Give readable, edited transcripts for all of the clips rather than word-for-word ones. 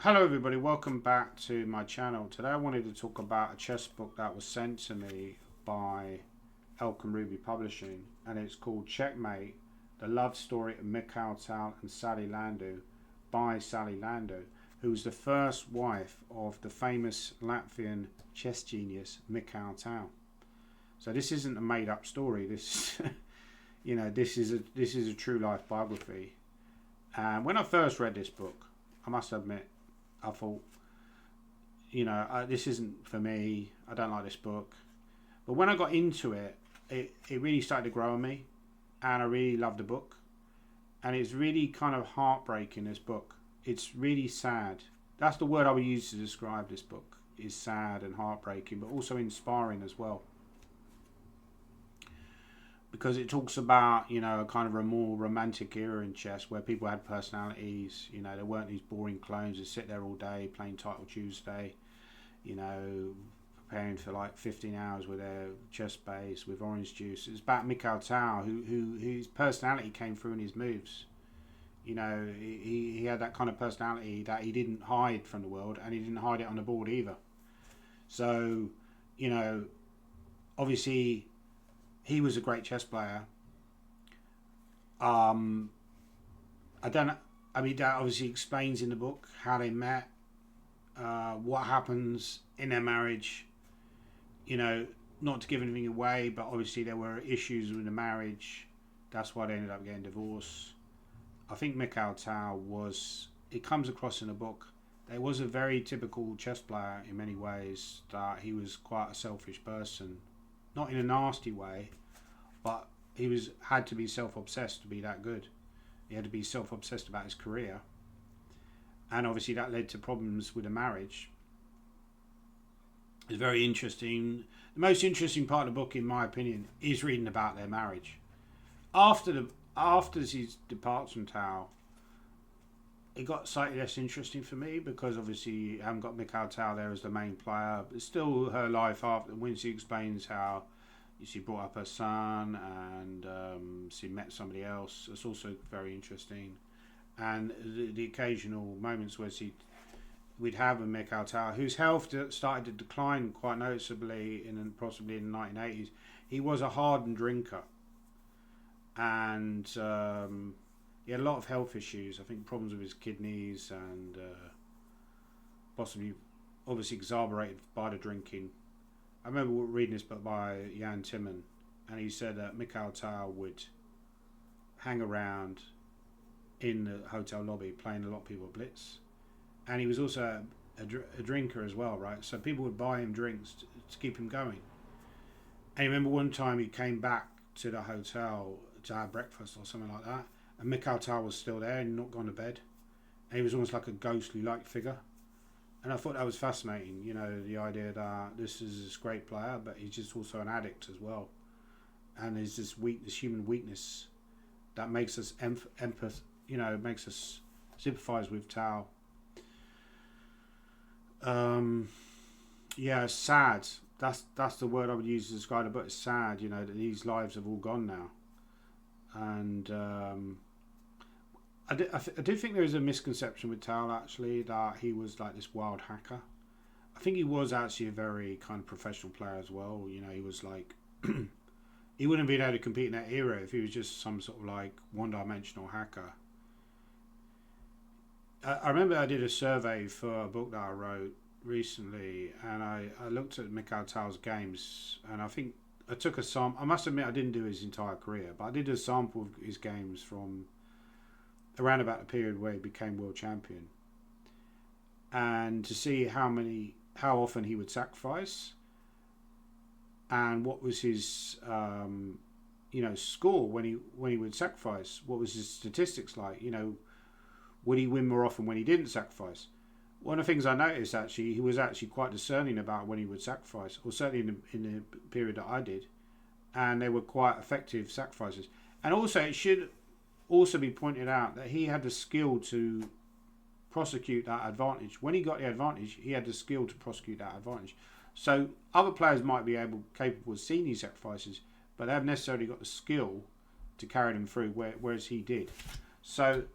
Hello everybody, welcome back to my channel. Today I wanted to talk about a chess book that was sent to me by Elk and Ruby Publishing, and it's called Checkmate, The Love Story of Mikhail Tal and Sally Landau by Sally Landau, who was the first wife of the famous Latvian chess genius Mikhail Tal. So this isn't a made up story, this this is a true life biography. And when I first read this book, I must admit, I thought, this isn't for me. I don't like this book. But when I got into it, it really started to grow on me. And I really loved the book. And it's really kind of heartbreaking, this book. It's really sad. That's the word I would use to describe this book, is sad and heartbreaking, but also inspiring as well. Because it talks about, kind of a more romantic era in chess where people had personalities. There weren't these boring clones that sit there all day playing Title Tuesday, preparing for like 15 hours with their chess base with orange juice. It's about Mikhail Tal, whose personality came through in his moves. He had that kind of personality that he didn't hide from the world, and he didn't hide it on the board either. So, obviously, he was a great chess player. I don't know. I mean, that obviously explains in the book how they met, what happens in their marriage. Not to give anything away, but obviously there were issues with the marriage. That's why they ended up getting divorced. I think Mikhail Tal was, it comes across in the book, he was a very typical chess player in many ways, that he was quite a selfish person. Not in a nasty way, but he had to be self-obsessed to be that good. He had to be self-obsessed about his career, and obviously that led to problems with the marriage. It's very interesting. The most interesting part of the book, in my opinion, is reading about their marriage. After he departs from Tal, it got slightly less interesting for me, because obviously you haven't got Mikhail Tal there as the main player. But still, her life after, when she explains how she brought up her son and she met somebody else, it's also very interesting. And the occasional moments where we'd have with Mikhail Tal, whose health started to decline quite noticeably possibly in the 1980s. He was a hardened drinker, and he had a lot of health issues. I think problems with his kidneys, and possibly, obviously, exacerbated by the drinking. I remember reading this book by Jan Timman, and he said that Mikhail Tal would hang around in the hotel lobby playing a lot of people blitz, and he was also a drinker as well, right? So people would buy him drinks to keep him going. And I remember one time he came back to the hotel to have breakfast or something like that, and Mikhail Tal was still there and not gone to bed, and he was almost like a ghostly-like figure. And I thought that was fascinating, the idea that this is this great player, but he's just also an addict as well. And there's this human weakness that makes us makes us sympathise with Tal. Sad. That's the word I would use to describe it, but it's sad, that these lives have all gone now. And I do think there is a misconception with Tal, actually, that he was like this wild hacker. I think he was actually a very kind of professional player as well. He was like, he wouldn't have been able to compete in that era if he was just some sort of like one-dimensional hacker. I remember I did a survey for a book that I wrote recently, and I looked at Mikhail Tal's games, and I think I took a sample. I must admit I didn't do his entire career, but I did a sample of his games from around about the period where he became world champion, and to see how often he would sacrifice, and what was his score when he would sacrifice. What was his statistics like? Would he win more often when he didn't sacrifice? One of the things I noticed, actually, he was actually quite discerning about when he would sacrifice, or certainly in the period that I did, and they were quite effective sacrifices. And also, it should also be pointed out that he had the skill to prosecute that advantage. When he got the advantage, he had the skill to prosecute that advantage. So other players might be capable of seeing these sacrifices, but they haven't necessarily got the skill to carry them through, whereas he did. So,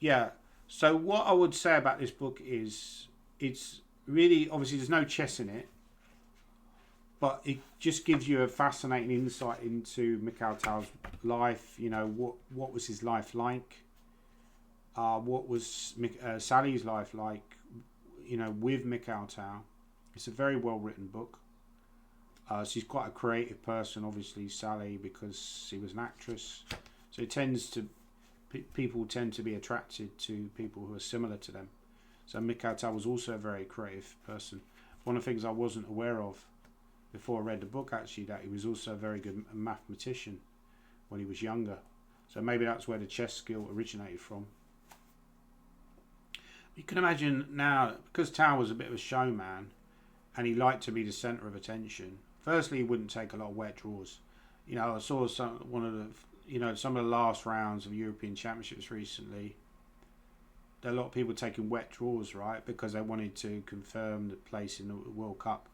yeah. So what I would say about this book is it's really, obviously there's no chess in it, but it just gives you a fascinating insight into Mikhail Tal's life. You know, what was his life like? What was Sally's life like? You know, with Mikhail Tal. It's a very well written book. She's quite a creative person, obviously, Sally, because she was an actress. So it tends to people tend to be attracted to people who are similar to them. So Mikhail Tal was also a very creative person. One of the things I wasn't aware of before I read the book, actually, that he was also a very good mathematician when he was younger. So maybe that's where the chess skill originated from. You can imagine now, because Tal was a bit of a showman and he liked to be the centre of attention. Firstly, he wouldn't take a lot of wet draws. You know, I saw some of the last rounds of European Championships recently. There are a lot of people taking wet draws, right, because they wanted to confirm the place in the World Cup.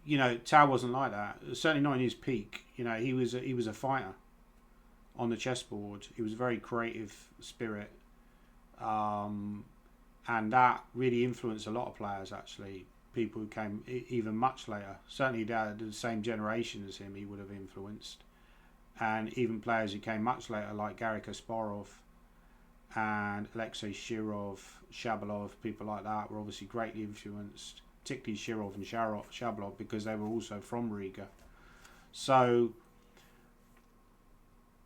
You know, Tal wasn't like that. Certainly not in his peak. You know, he was a fighter on the chessboard. He was a very creative spirit, and that really influenced a lot of players. Actually, people who came even much later. Certainly, the same generation as him, he would have influenced, and even players who came much later, like Garry Kasparov and Alexei Shirov, Shabalov, people like that, were obviously greatly influenced, particularly Shirov and Shabalov, because they were also from Riga. So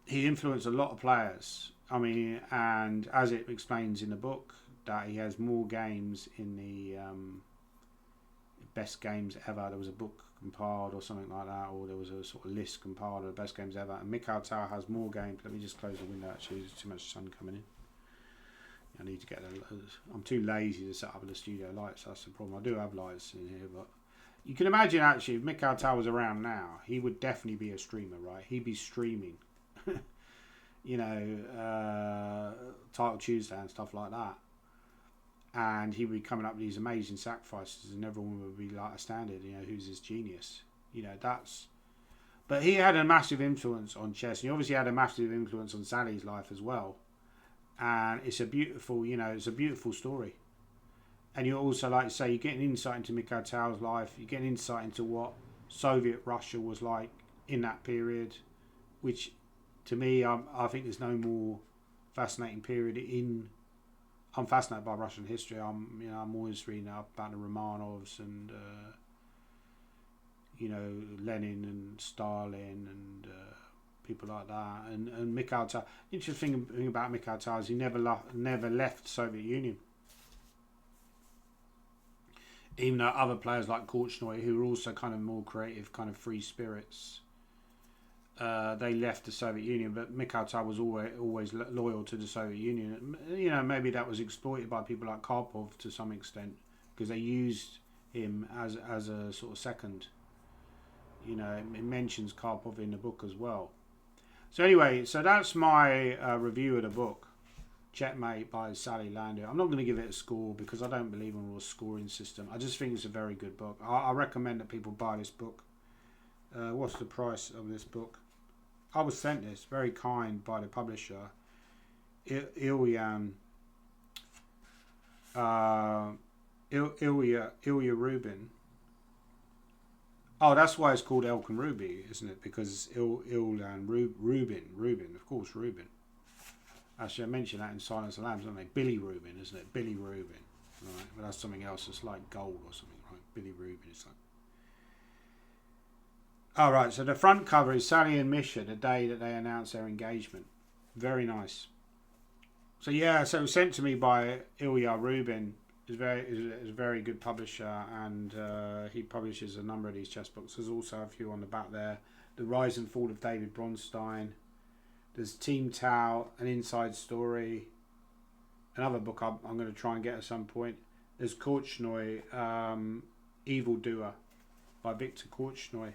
he influenced a lot of players. I mean, and as it explains in the book, that he has more games in the best games ever. There was a book compiled or something like that, or there was a sort of list compiled of the best games ever. And Mikhail Tal has more games. Let me just close the window, actually, there's too much sun coming in. I need to get I'm too lazy to set up the studio lights. That's the problem. I do have lights in here, but you can imagine, actually, if Mikhail Tal was around now, he would definitely be a streamer, right? He'd be streaming, you know, Title Tuesday and stuff like that, and he would be coming up with these amazing sacrifices, and everyone would be like astounded. You know, who's this genius? You know, that's. But he had a massive influence on chess, and he obviously had a massive influence on Sally's life as well. And it's a beautiful, you know, it's a beautiful story. And you also, like to say, you get an insight into Mikhail Tal's life. You get an insight into what Soviet Russia was like in that period, which, to me, I think there's no more fascinating period in. I'm fascinated by Russian history. I'm always reading up about the Romanovs and you know, Lenin and Stalin and people like that, and Mikhail Tal. The interesting thing about Mikhail Tal is he never left the Soviet Union. Even though other players like Korchnoi, who were also kind of more creative, kind of free spirits, they left the Soviet Union, but Mikhail Tal was always loyal to the Soviet Union. You know, maybe that was exploited by people like Karpov to some extent, because they used him as a sort of second. You know, it mentions Karpov in the book as well. So anyway, so that's my review of the book, Checkmate by Sally Landau. I'm not going to give it a score because I don't believe in a scoring system. I just think it's a very good book. I recommend that people buy this book. What's the price of this book? I was sent this, very kind, by the publisher, Ilya Rubin. Oh, that's why it's called Elk and Ruby, isn't it? Because Ilya Rubin, of course, Rubin. Actually, I mentioned that in Silence of the Lambs, don't they? Billy Rubin, isn't it? Billy Rubin, right? But that's something else. It's like gold or something, right? Billy Rubin. It's like. All right. So the front cover is Sally and Misha the day that they announced their engagement. Very nice. So yeah, so it was sent to me by Ilya Rubin. Is a very good publisher, and he publishes a number of these chess books. There's also a few on the back there. The Rise and Fall of David Bronstein. There's Team Tau, An Inside Story. Another book I'm going to try and get at some point. There's Korchnoi, Evil Doer by Viktor Korchnoi.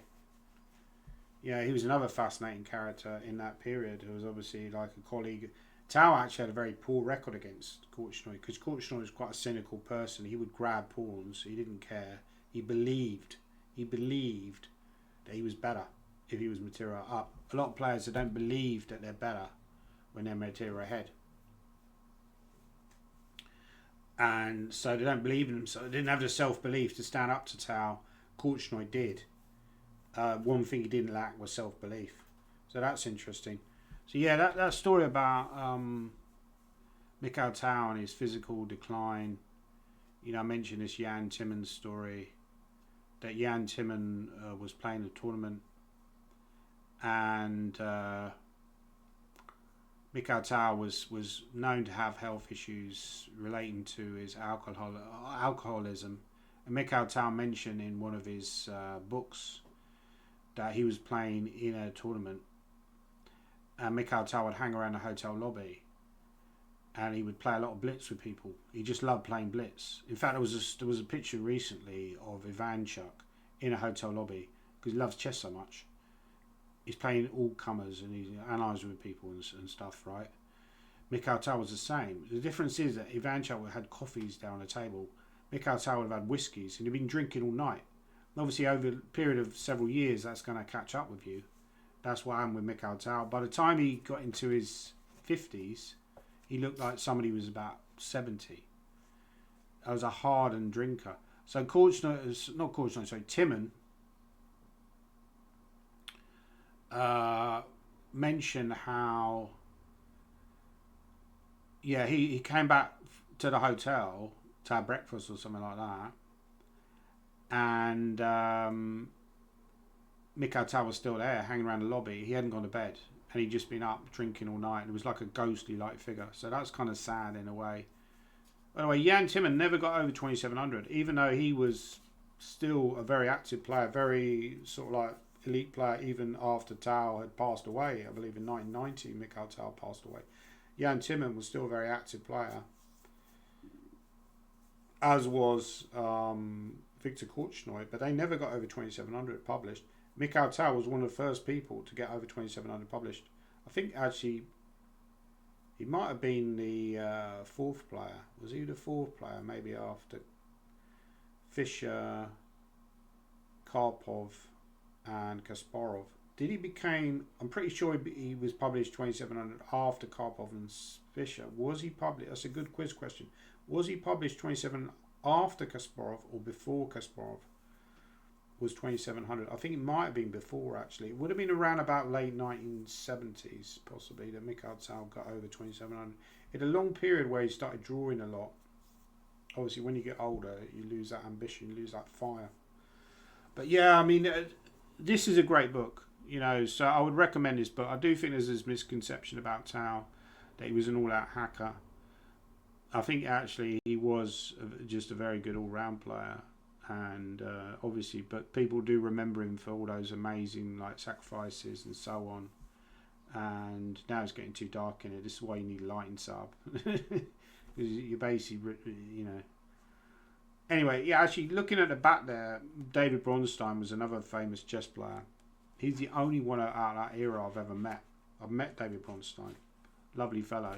Yeah, he was another fascinating character in that period, who was obviously like a colleague. Tau actually had a very poor record against Korchnoi, because Korchnoi was quite a cynical person. He would grab pawns. He didn't care. He believed that he was better if he was material up. A lot of players that don't believe that they're better when they're material ahead. and so they don't believe in themselves. They didn't have the self-belief to stand up to Tao. Korchnoi did. One thing he didn't lack was self-belief. So that's interesting. So yeah, that story about Mikhail Tao and his physical decline. You know, I mentioned this Jan Timman story. That Jan Timman was playing a tournament, and Mikhail Tao was known to have health issues relating to his alcoholism. And Mikhail Tao mentioned in one of his books that he was playing in a tournament, and Mikhail Tao would hang around the hotel lobby, and he would play a lot of blitz with people. He just loved playing blitz. In fact, there was a picture recently of Ivanchuk in a hotel lobby because he loves chess so much. He's playing all comers and he's analysing with people and stuff, right? Mikhail Tao was the same. The difference is that Ivanchuk had coffees down the table. Mikhail Tao would have had whiskies and he'd been drinking all night. And obviously, over a period of several years, that's going to catch up with you. That's what happened with Mikhail Tao. By the time he got into his 50s, he looked like somebody who was about 70. I was a hardened drinker. So Timman mentioned how, yeah, he came back to the hotel to have breakfast or something like that, and Mikhail Tao was still there, hanging around the lobby. He hadn't gone to bed, and he'd just been up drinking all night. It was like a ghostly-like figure. So that's kind of sad in a way. By the way, Jan Timman never got over 2,700, even though he was still a very active player, very sort of like elite player, even after Tao had passed away. I believe in 1990, Mikhail Tao passed away. Jan Timman was still a very active player, as was Viktor Korchnoi, but they never got over 2,700 published. Mikhail Tao was one of the first people to get over 2,700 published. I think actually he might have been the fourth player. Was he the fourth player? Maybe after Fischer, Karpov, and Kasparov. Did he became? I'm pretty sure he was published 2,700 after Karpov and Fischer. Was he published? That's a good quiz question. Was he published 27 after Kasparov or before Kasparov was 2,700? I think it might have been before, actually. It would have been around about late 1970s, possibly, that Mikhail Tao got over 2,700. In a long period where he started drawing a lot. Obviously, when you get older, you lose that ambition, you lose that fire. But yeah, I mean, this is a great book, you know, so I would recommend this book. I do think there's this misconception about Tao, that he was an all-out hacker. I think actually he was just a very good all-round player, and obviously, but people do remember him for all those amazing like sacrifices and so on. And now it's getting too dark in it. This is why you need a lighting sub. You're basically, you know. Anyway, yeah, actually, looking at the back there, David Bronstein was another famous chess player. He's the only one out of that era I've ever met. I've met David Bronstein, lovely fellow,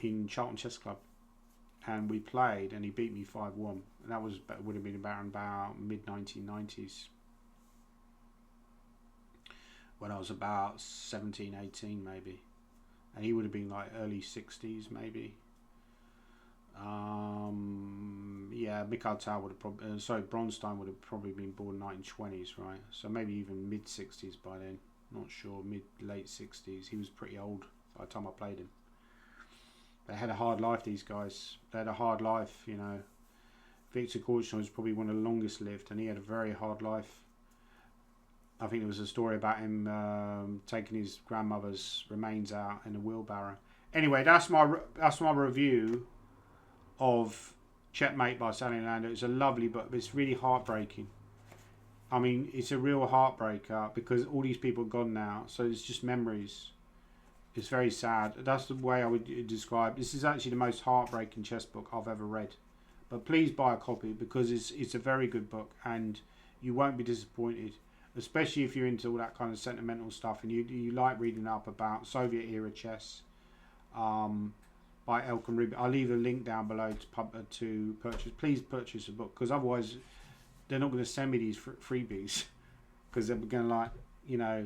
in Charlton Chess Club, and we played, and he beat me 5-1. And that would have been about mid 1990s, when I was about 17, 18 maybe, and he would have been like early 60s maybe. Yeah, Mikhail Tao would have probably, Bronstein would have probably been born 1920s, right? So maybe even mid 60s by then. Not sure, late 60s. He was pretty old by the time I played him. They had a hard life, these guys. They had a hard life, you know. Viktor Korchnoi was probably one of the longest lived, and he had a very hard life. I think there was a story about him taking his grandmother's remains out in a wheelbarrow. Anyway, that's my review of Checkmate by Sally Landau. It's a lovely book, but it's really heartbreaking. I mean, it's a real heartbreaker because all these people are gone now, so it's just memories. It's very sad. That's the way I would describe. This is actually the most heartbreaking chess book I've ever read. But please buy a copy because it's a very good book and you won't be disappointed, especially if you're into all that kind of sentimental stuff and you like reading up about Soviet era chess. By Elkin Rubin. I'll leave a link down below to purchase. Please purchase a book because otherwise they're not going to send me these freebies because they're going to like, you know,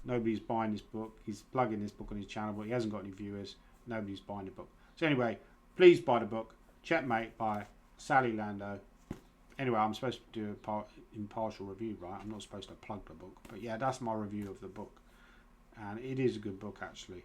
nobody's buying this book. He's plugging this book on his channel, but he hasn't got any viewers. Nobody's buying the book. So anyway, please buy the book. Checkmate by Sally Landau. Anyway, I'm supposed to do a impartial review, right? I'm not supposed to plug the book. But yeah, that's my review of the book. And it is a good book, actually.